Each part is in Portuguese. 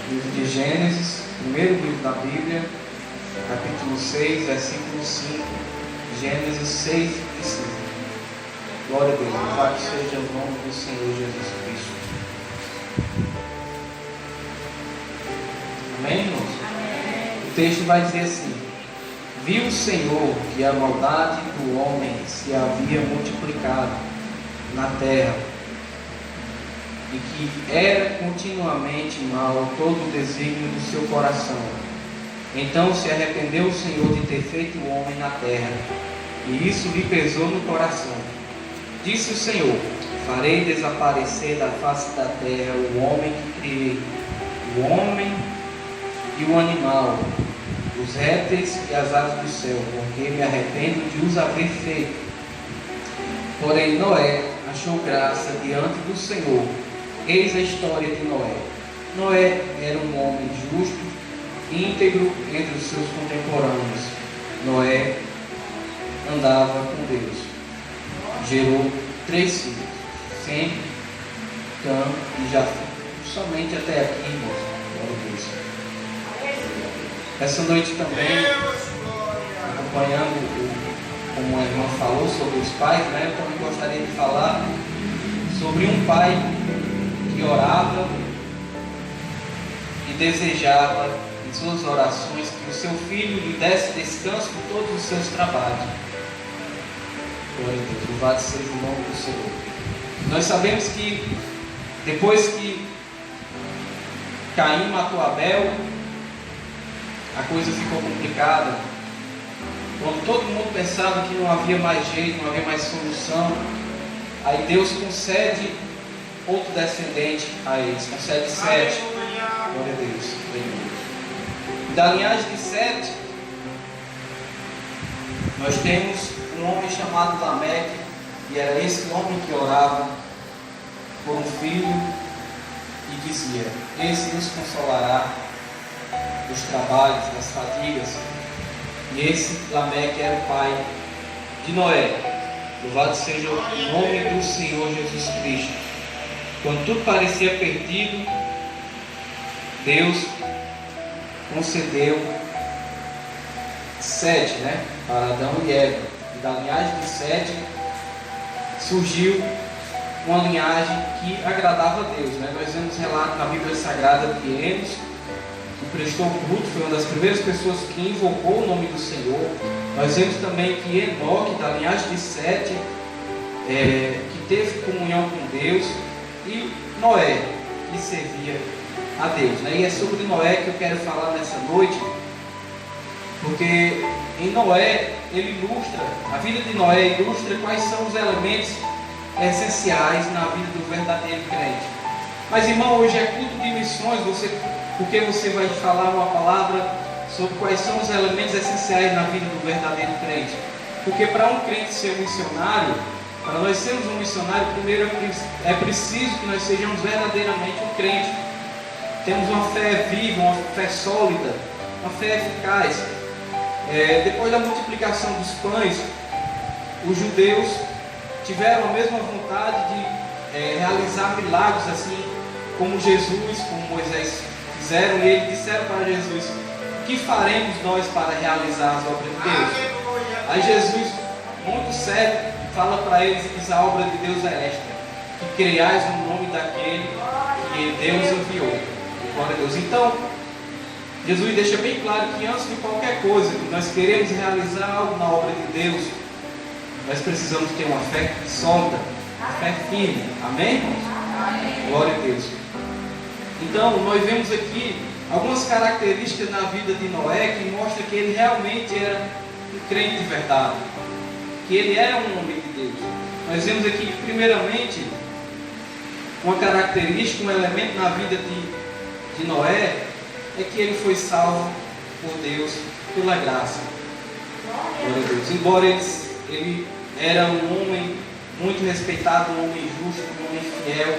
Livro de Gênesis, primeiro livro da Bíblia, capítulo 6, versículo 5. Gênesis 6 e 5. Glória a Deus, louvado seja o nome do Senhor Jesus Cristo. Amém, irmãos? Amém. O texto vai dizer assim: viu o Senhor que a maldade do homem se havia multiplicado na terra, e que era continuamente mal todo o desígnio do seu coração. Então se arrependeu o Senhor de ter feito o homem na terra, e isso lhe pesou no coração. Disse o Senhor: farei desaparecer da face da terra o homem que criei, o homem e o animal, os répteis e as aves do céu, porque me arrependo de os haver feito. Porém Noé achou graça diante do Senhor. Eis a história de Noé. Noé era um homem justo, íntegro entre os seus contemporâneos. Noé andava com Deus. Gerou 3 filhos, Sem, Cã e Jafé. Somente até aqui, irmãos. Glória a Deus. Essa noite também, acompanhando como a irmã falou sobre os pais, né, eu também gostaria de falar sobre um pai que orava e desejava em suas orações que o seu filho lhe desse descanso de todos os seus trabalhos. Glória a Deus, louvado seja o nome do Senhor. Nós sabemos que depois que Caim matou Abel, a coisa ficou complicada. Quando todo mundo pensava que não havia mais jeito, não havia mais solução, aí Deus concede outro descendente a eles, concede Sete. Glória a Deus. Da linhagem de Sete, nós temos um homem chamado Lameque, e era esse homem que orava por um filho e dizia: esse nos consolará dos trabalhos, das fadigas. E esse Lameque era o pai de Noé. Louvado seja o nome do Senhor Jesus Cristo. Quando tudo parecia perdido, Deus concedeu Sete, para Adão e Eva. E da linhagem de Sete surgiu uma linhagem que agradava a Deus. Nós vemos relato na Bíblia Sagrada de Enos, que prestou culto, foi uma das primeiras pessoas que invocou o nome do Senhor. Nós vemos também que Enoque, da linhagem de Sete, que teve comunhão com Deus, e Noé, que servia a Deus. E é sobre Noé que eu quero falar nessa noite, porque em Noé, ele ilustra, a vida de Noé ilustra quais são os elementos essenciais na vida do verdadeiro crente. Mas, irmão, hoje é culto de missões, porque você vai falar uma palavra sobre quais são os elementos essenciais na vida do verdadeiro crente. Porque para um crente ser um missionário, para nós sermos um missionário, primeiro é preciso que nós sejamos verdadeiramente um crente. Temos uma fé viva, uma fé sólida, uma fé eficaz. Depois da multiplicação dos pães, os judeus tiveram a mesma vontade de realizar milagres, assim como Jesus, como Moisés fizeram, e eles disseram para Jesus: o que faremos nós para realizar as obras de Deus? Aí Jesus, muito sério, fala para eles e diz: a obra de Deus é esta, que creiais no nome daquele que Deus enviou. Glória a Deus. Então, Jesus deixa bem claro que antes de qualquer coisa que nós queremos realizar algo na obra de Deus, nós precisamos ter uma fé sólida, uma fé firme. Amém, irmãos? Amém. Glória a Deus. Então, nós vemos aqui algumas características na vida de Noé que mostram que ele realmente era um crente de verdade, que ele era um homem de Deus. Nós vemos aqui que, primeiramente, uma característica, um elemento na vida de Noé é que ele foi salvo por Deus pela graça. Glória a Deus. Embora ele era um homem muito respeitado, um homem justo, um homem fiel,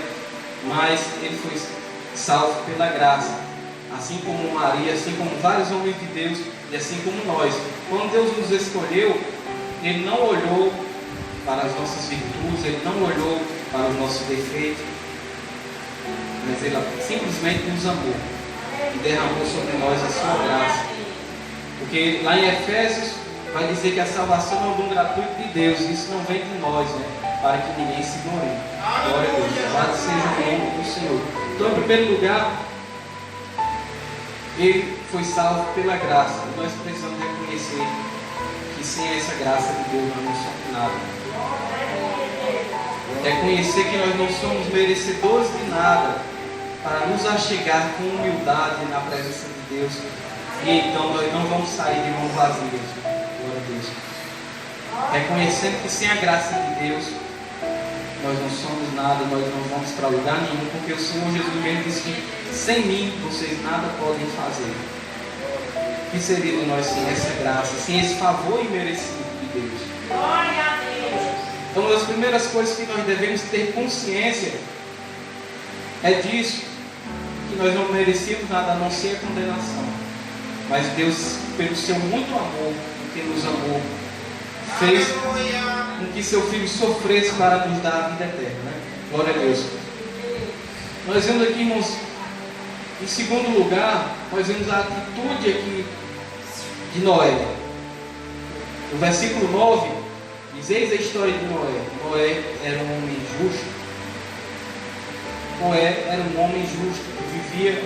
mas ele foi salvo pela graça, assim como Maria, assim como vários homens de Deus, e assim como nós. Quando Deus nos escolheu, Ele não olhou para as nossas virtudes, Ele não olhou para os nossos defeitos, mas Ele simplesmente nos amou. e derramou sobre nós a sua graça. Porque lá em Efésios vai dizer que a salvação é um dom gratuito de Deus, e isso não vem de nós, né? Para que ninguém se glorie. Glória a Deus, louvado seja o nome do Senhor. Então, em primeiro lugar, ele foi salvo pela graça. E nós precisamos reconhecer que sem essa graça de Deus nós não somos nada. Reconhecer que nós não somos merecedores de nada, para nos achegar com humildade na presença de Deus. E então nós não vamos sair de mãos vazias. Glória a Deus. Reconhecendo que sem a graça de Deus nós não somos nada, nós não vamos para lugar nenhum, porque o Senhor Jesus mesmo disse que sem mim vocês nada podem fazer. O que seria de nós sem essa graça, sem esse favor imerecido de Deus? Glória a Deus. Então, uma das primeiras coisas que nós devemos ter consciência é disso, que nós não merecíamos nada a não ser a condenação. Mas Deus, pelo seu muito amor, que nos amou, fez com que seu Filho sofresse para nos dar a vida eterna. Né? Glória a Deus. Nós vemos aqui, irmãos, em segundo lugar, nós vemos a atitude aqui de Noé. No versículo 9, diz: eis a história de Noé. Noé era um homem justo. Noé era um homem justo, que vivia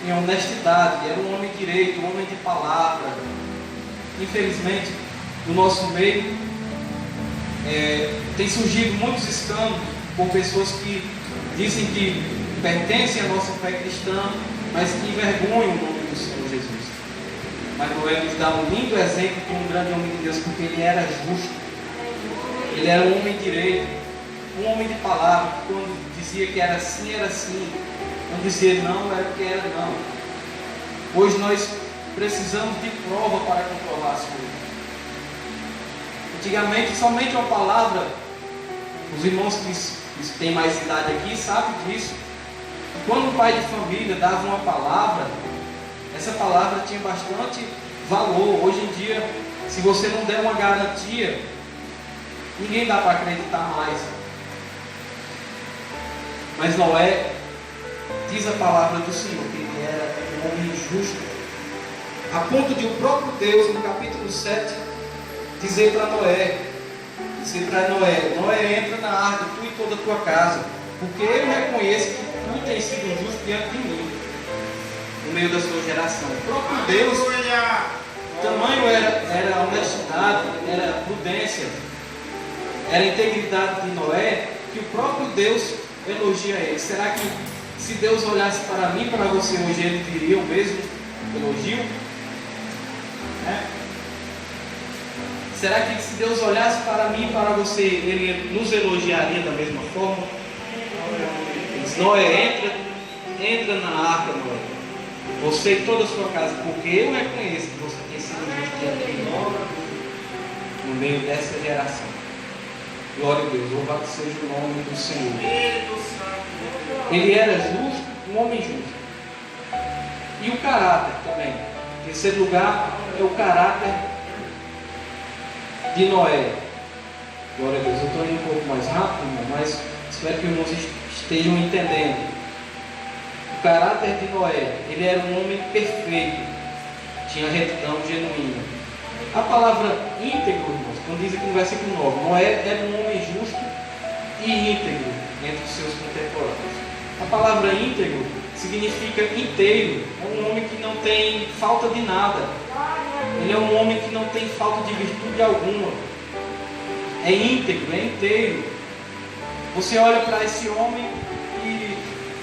em honestidade, era um homem direito, um homem de palavra. Infelizmente, no nosso meio, tem surgido muitos escândalos por pessoas que dizem que pertencem à nossa fé cristã, mas que envergonham o nome do Senhor Jesus. Mas Noé nos dá um lindo exemplo de um grande homem de Deus, porque ele era justo, ele era um homem direito, um homem de palavra, que quando dizia que era assim, não dizia não, era porque era não. Hoje nós precisamos de prova para comprovar as coisas. Antigamente, somente uma palavra, os irmãos que têm mais idade aqui sabem disso. Quando um pai de família dava uma palavra, essa palavra tinha bastante valor. Hoje em dia, se você não der uma garantia, ninguém dá para acreditar mais. Mas Noé, diz a palavra do Senhor, que ele era um homem justo, a ponto de o próprio Deus, no capítulo 7, dizer para Noé, Noé, entra na arca, tu e toda a tua casa, porque eu reconheço que tu tens sido justo diante de mim, no meio da sua geração. O próprio Deus, tamanho era a honestidade, era a prudência, era a integridade de Noé, que o próprio Deus elogia ele. Será que se Deus olhasse para mim, para você hoje, ele diria o mesmo elogio? Será que se Deus olhasse para mim e para você, ele nos elogiaria da mesma forma? Ele diz: Noé, entra na arca, Noé, você e toda a sua casa, porque eu reconheço que você tem sido justo diante de mim no meio dessa geração. Glória a Deus, louvado seja o nome do Senhor. Ele era justo, um homem justo. E o caráter também. Em terceiro lugar, é o caráter de Noé. Glória a Deus. Eu estou indo um pouco mais rápido, irmão, mas espero que os irmãos estejam entendendo. O caráter de Noé, ele era um homem perfeito, tinha retidão genuína. A palavra íntegro, irmãos, quando diz aqui no versículo 9, Noé era um homem justo e íntegro entre os seus contemporâneos. A palavra íntegro significa inteiro, é um homem que não tem falta de nada. Ele é um homem que não tem falta de virtude alguma. É íntegro, é inteiro. Você olha para esse homem e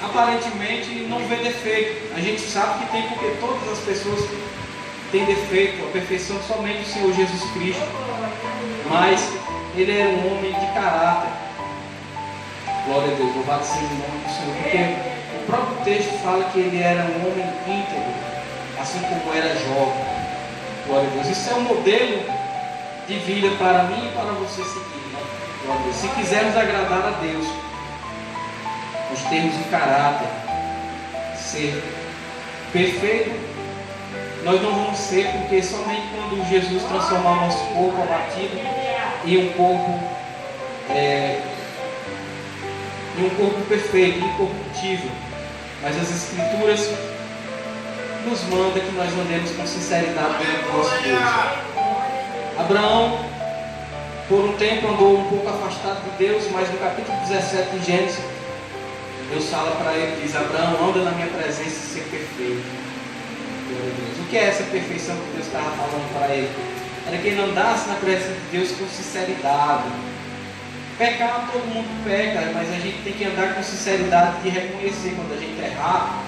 aparentemente não vê defeito. A gente sabe que tem, porque todas as pessoas têm defeito. A perfeição somente o Senhor Jesus Cristo. Mas ele era um homem de caráter. Glória a Deus, louvado seja o nome do Senhor. Porque o próprio texto fala que ele era um homem íntegro, assim como era jovem. Glória a Deus. Isso é um modelo de vida para mim e para você seguir. Né? Glória a Deus. Se quisermos agradar a Deus, nós temos um caráter, ser perfeito, nós não vamos ser, porque somente quando Jesus transformar o nosso corpo abatido em um corpo perfeito, incorruptível. Mas as Escrituras nos manda que nós andemos com sinceridade diante do nosso Deus. Abraão, por um tempo, andou um pouco afastado de Deus, mas no capítulo 17 de Gênesis, Deus fala para ele, diz: Abraão, anda na minha presença e ser perfeito. O que é essa perfeição que Deus estava falando para ele? Era que ele andasse na presença de Deus com sinceridade. Pecar, todo mundo peca, mas a gente tem que andar com sinceridade de reconhecer quando a gente errar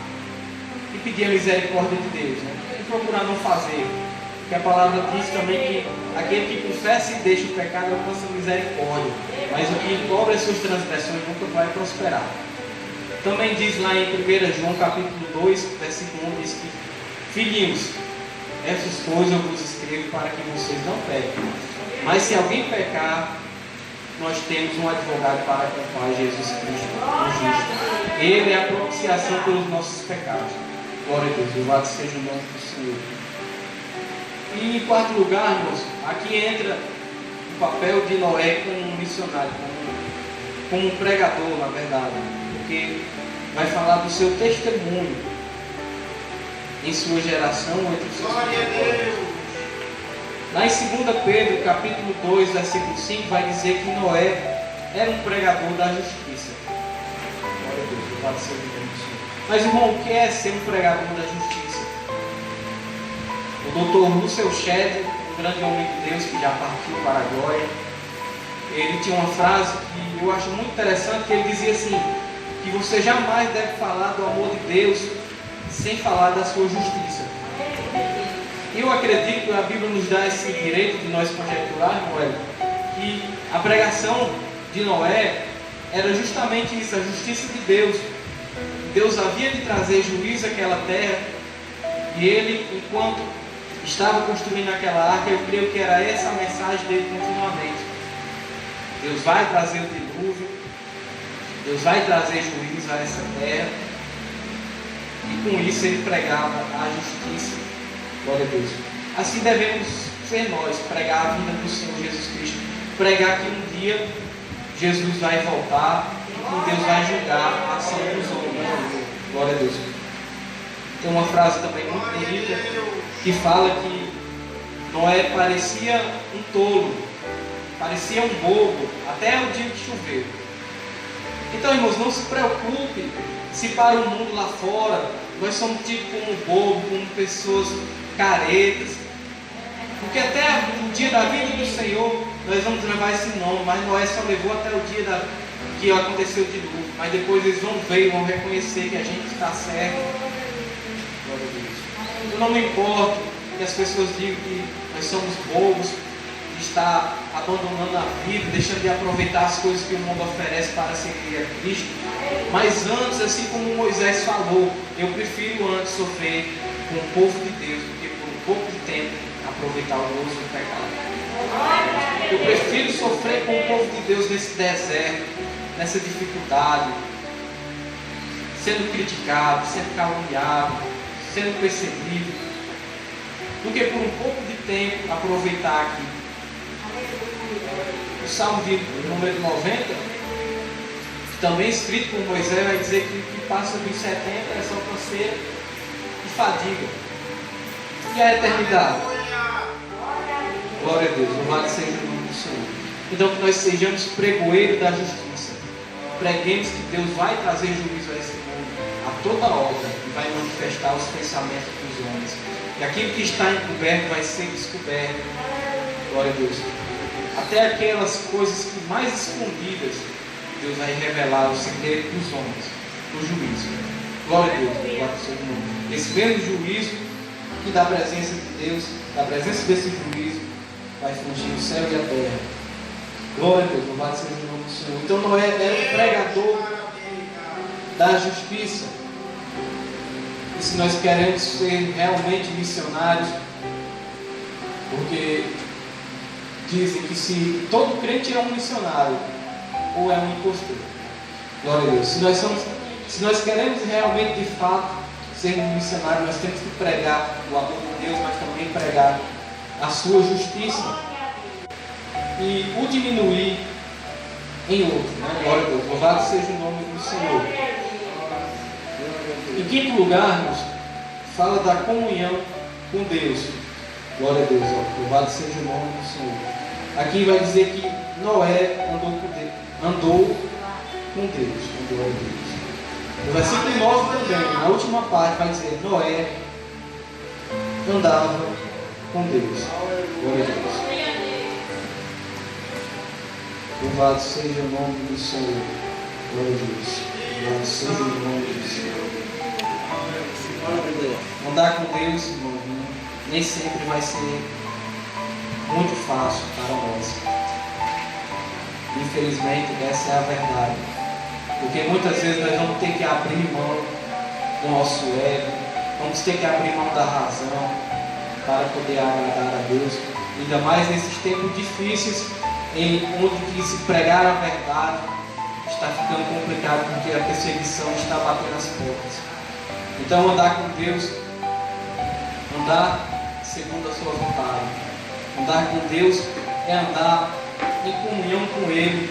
e pedir a misericórdia de Deus, né? E procurar não fazer. Porque a palavra diz também que aquele que confessa e deixa o pecado alcança misericórdia, mas o que encobre as suas transgressões nunca vai prosperar. Também diz lá em 1 João capítulo 2, versículo 1, diz que: filhinhos, essas coisas eu vos escrevo para que vocês não pequem. Mas se alguém pecar, nós temos um advogado para com o Pai, Jesus Cristo, o justo. Ele é a propiciação pelos nossos pecados. Glória a Deus, louvado seja o nome do Senhor. E em quarto lugar, irmãos, aqui entra o papel de Noé como um missionário, como um pregador, na verdade, porque vai falar do seu testemunho em sua geração, entre os seus contemporâneos. Lá em 2 Pedro, capítulo 2, versículo 5, vai dizer que Noé era um pregador da justiça. Glória a Deus, louvado seja o nome do Senhor. Mas, irmão, o que é ser um pregador da justiça? O doutor Russell Shedd, um grande homem de Deus que já partiu para a glória, ele tinha uma frase que eu acho muito interessante, que ele dizia assim: que você jamais deve falar do amor de Deus sem falar da sua justiça. Eu acredito que a Bíblia nos dá esse direito de nós conjecturarmos, que a pregação de Noé era justamente isso, a justiça de Deus. Deus havia de trazer juízo àquela terra, e ele, enquanto estava construindo aquela arca, eu creio que era essa a mensagem dele continuamente. Deus vai trazer o dilúvio, Deus vai trazer juízo a essa terra, e com isso ele pregava a justiça. Glória a Deus. Assim devemos ser nós, pregar a vinda do Senhor Jesus Cristo, pregar que um dia Jesus vai voltar e que Deus vai julgar a ação dos homens. Glória a Deus. Tem uma frase também muito bonita que fala que Noé parecia um tolo, parecia um bobo, até o dia de chover. Então, irmãos, não se preocupe se para o mundo lá fora nós somos tidos como bobo, como pessoas caretas, porque até o dia da vinda do Senhor nós vamos levar esse nome, mas Noé só levou até o dia que aconteceu o dilúvio, mas depois eles vão ver e vão reconhecer que a gente está certo. Glória a Deus. Eu não me importo que as pessoas digam que nós somos bobos, de estar abandonando a vida, deixando de aproveitar as coisas que o mundo oferece para seguir a Cristo, mas antes, assim como Moisés falou, eu prefiro antes sofrer com o povo de Deus do que por um pouco de tempo aproveitar o gozo do pecado. Eu prefiro sofrer com o povo de Deus nesse deserto, nessa dificuldade, sendo criticado, sendo caluniado, sendo perseguido, do que por um pouco de tempo aproveitar aqui. O Salmo de número 90, também escrito por Moisés, vai dizer que o que passa dos 70 é só canseira e fadiga. E a eternidade? Glória a Deus, louvado seja o nome do Senhor. Então que nós sejamos pregoeiros da justiça. Preguemos que Deus vai trazer juízo a esse mundo, a toda obra, e vai manifestar os pensamentos dos homens. E aquilo que está encoberto vai ser descoberto. Glória a Deus. Até aquelas coisas que mais escondidas, Deus vai revelar o segredo dos homens, do juízo. Glória a Deus, glória ao seu nome. Esse mesmo juízo que da presença de Deus, da presença desse juízo, vai fugir o céu e a terra. Glória a Deus, louvado seja o nome do Senhor. Então Noé era um pregador da justiça. E se nós queremos ser realmente missionários, porque dizem que se todo crente é um missionário, ou é um impostor. Glória a Deus. Se nós queremos realmente, de fato, ser um missionário, nós temos que pregar o amor de Deus, mas também pregar a sua justiça. E o diminuir em outro. Né? Glória a Deus. Louvado seja o nome do Senhor. Em quinto lugar, irmãos, fala da comunhão com Deus. Glória a Deus, ó. Louvado seja o nome do Senhor. Aqui vai dizer que Noé andou com Deus. Andou com Deus. Glória a Deus. No versículo 9 também, na última parte, vai dizer: Noé andava com Deus. Glória a Deus. Louvado seja o nome do Senhor. Glória a Deus. Louvado seja o nome do Senhor. Andar com Deus, irmão, nem sempre vai ser muito fácil para nós. Infelizmente, essa é a verdade. Porque muitas vezes nós vamos ter que abrir mão do nosso ego, vamos ter que abrir mão da razão para poder agradar a Deus. Ainda mais nesses tempos difíceis, onde que se pregar a verdade está ficando complicado, porque a perseguição está batendo as portas. Então, andar com Deus, andar segundo a sua vontade. Andar com Deus é andar em comunhão com Ele,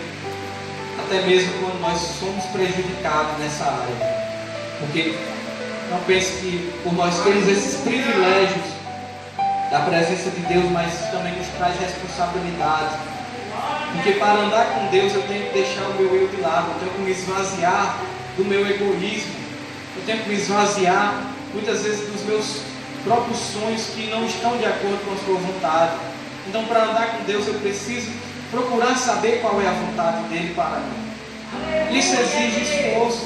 até mesmo quando nós somos prejudicados nessa área. Porque não pense que por nós termos esses privilégios da presença de Deus, mas isso também nos traz responsabilidade. Porque para andar com Deus eu tenho que deixar o meu eu de lado, eu tenho que me esvaziar do meu egoísmo, eu tenho que me esvaziar muitas vezes dos meus próprios sonhos que não estão de acordo com a sua vontade. Então, para andar com Deus eu preciso procurar saber qual é a vontade dele para mim. Isso exige esforço,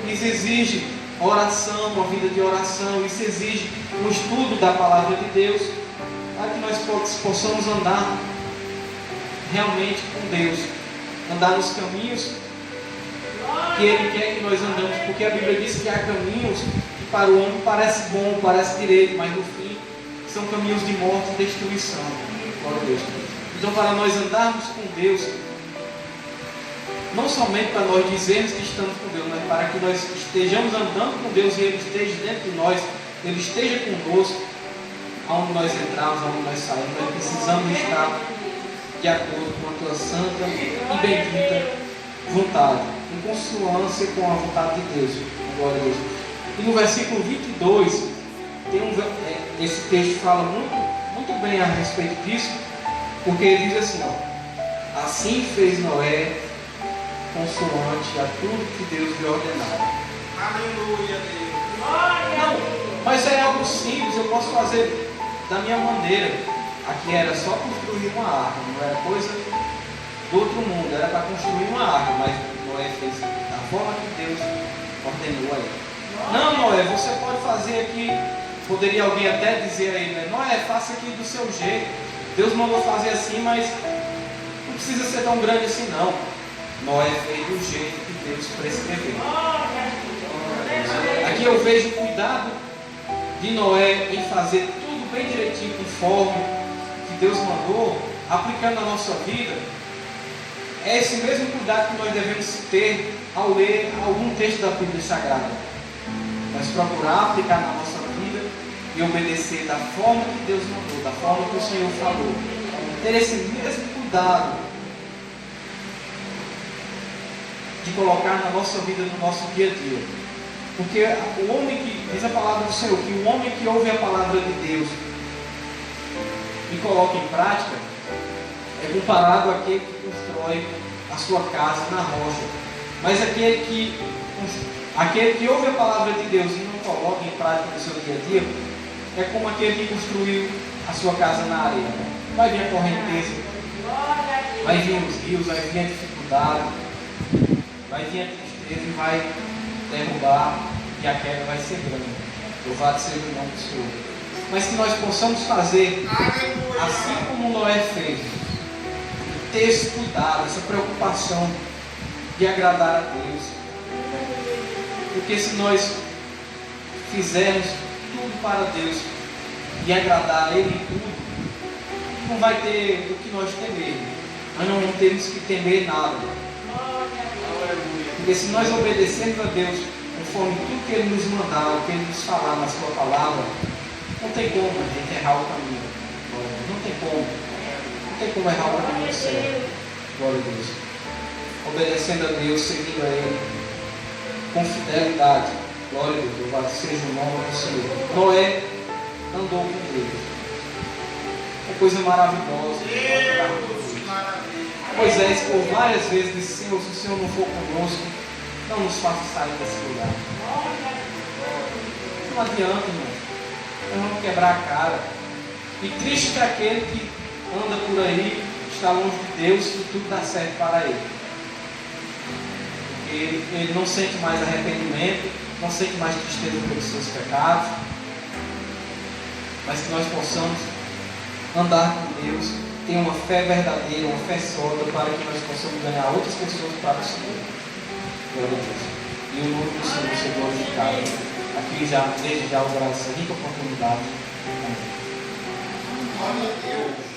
isso exige oração, uma vida de oração, isso exige um estudo da palavra de Deus, para que nós possamos andar realmente com Deus, andar nos caminhos que Ele quer que nós andamos, porque a Bíblia diz que há caminhos que para o homem parece bom, parece direito, mas no fim são caminhos de morte e destruição. Glória a Deus. Então, para nós andarmos com Deus, não somente para nós dizermos que estamos com Deus, mas para que nós estejamos andando com Deus e Ele esteja dentro de nós, Ele esteja conosco, aonde nós entramos, aonde nós saímos, nós precisamos estar de acordo com a tua santa e bendita vontade, em consonância com a vontade de Deus. Glória a Deus. E no versículo 22, esse texto fala muito bem a respeito disso, porque ele diz assim, ó: assim fez Noé, consoante a tudo que Deus lhe ordenava. Aleluia, Deus. Não, mas é algo simples, eu posso fazer da minha maneira. Aqui era só construir uma arca, não era coisa do outro mundo, era para construir uma arca, mas Noé fez da forma que Deus ordenou a ele. Não, Noé, você pode fazer aqui, poderia alguém até dizer a ele, né? Noé, faça aqui do seu jeito, Deus mandou fazer assim, mas não precisa ser tão grande assim não. Noé fez do jeito que Deus prescreveu. Aqui eu vejo o cuidado de Noé em fazer tudo bem direitinho, conforme Deus mandou, aplicando na nossa vida. É esse mesmo cuidado que nós devemos ter ao ler algum texto da Bíblia Sagrada. Nós procurar aplicar na nossa vida e obedecer da forma que Deus mandou, da forma que o Senhor falou. Ter esse mesmo cuidado de colocar na nossa vida, no nosso dia a dia. Porque o homem que, diz a palavra do Senhor, que o homem que ouve a palavra de Deus e coloca em prática, é comparado àquele que constrói a sua casa na rocha. Mas aquele que ouve a palavra de Deus e não coloca em prática no seu dia a dia, é como aquele que construiu a sua casa na areia. Vai vir a correnteza, vai vir os rios, vai vir a dificuldade, vai vir a tristeza e vai derrubar, e a queda vai ser grande. Louvado seja o nome do Senhor. Mas que nós possamos fazer assim como Noé fez, ter esse cuidado, essa preocupação de agradar a Deus. Porque se nós fizermos tudo para Deus e agradar a Ele em tudo, não vai ter o que nós temer. Nós não temos que temer nada. Porque se nós obedecermos a Deus conforme tudo que Ele nos mandar, o que Ele nos falar na sua palavra, não tem como a gente errar o caminho. Não tem como. Não tem como errar o caminho certo. Glória a Deus. Obedecendo a Deus, seguindo a Ele, com fidelidade, Glória a Deus, louvado seja o nome do Senhor. Noé andou com Deus. É coisa maravilhosa. Moisés, por várias vezes, disse: Senhor, se o Senhor não for conosco, não nos faça sair desse lugar. Não adianta, irmão. Nós vamos quebrar a cara. E triste para aquele que anda por aí, está longe de Deus e tudo dá certo para ele. Porque ele não sente mais arrependimento, não sente mais tristeza pelos seus pecados, mas que nós possamos andar com Deus, ter uma fé verdadeira, uma fé sólida, para que nós possamos ganhar outras pessoas para o Senhor. Glória a Deus. E o nome do Senhor seja glorificado. Aqui já, desde já, orar essa rica oportunidade. Amém. Glória a Deus.